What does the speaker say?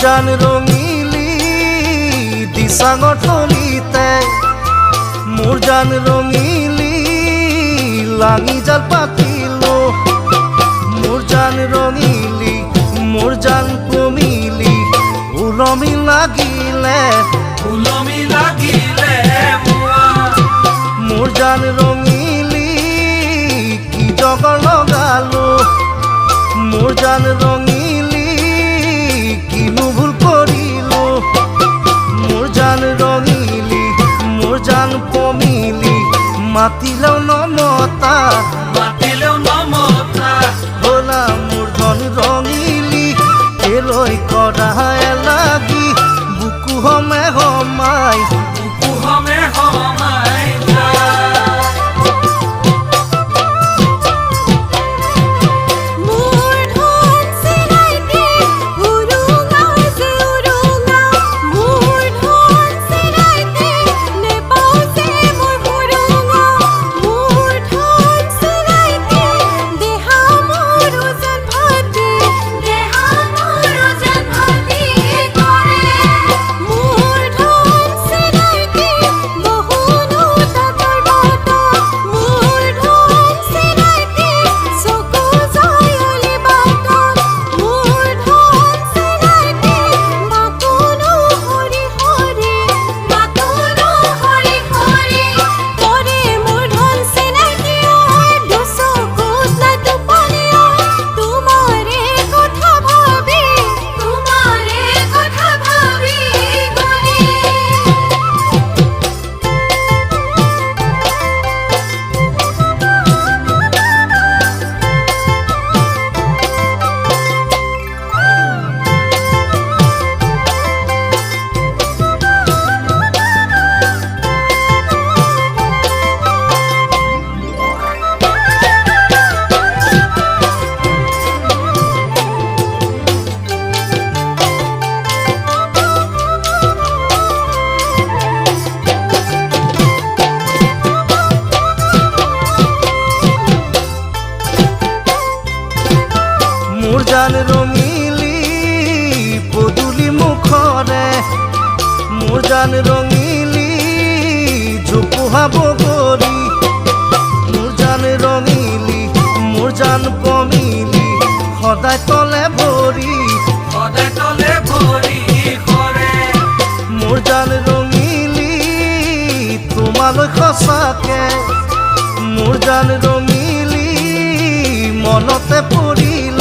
জান ৰঙিলি দিচাঙৰ তলিতে মোৰ জান ৰঙিলি লাঙি জাল পাতিলো মোৰ জান ৰঙিলি মোৰ জান কমিলি উলমি লাগিলে মোৰ জান ৰঙিলি কি জগৰ লগালো মোৰ জান ৰঙিলি কিনো ভুল কৰিলো মোৰ জান ৰঙিলি মোৰ জান কমিলি মাতিলেও নমতা হলা মোৰ ধন ৰঙিলি কেলৈ কৰা লাগি বুকু হমে হমাই মোৰ জান ৰঙিলি পদূলি মুখৰে মোৰ জান ৰঙিলি জোপোহা বগৰী মোৰ জান ৰঙিলি মোৰ জান কমিলি সদায় তলে ভৰি মোৰ জান ৰঙিলি তোমালৈ সঁচাকে মোৰ জান ৰঙিলি মনতে পৰিল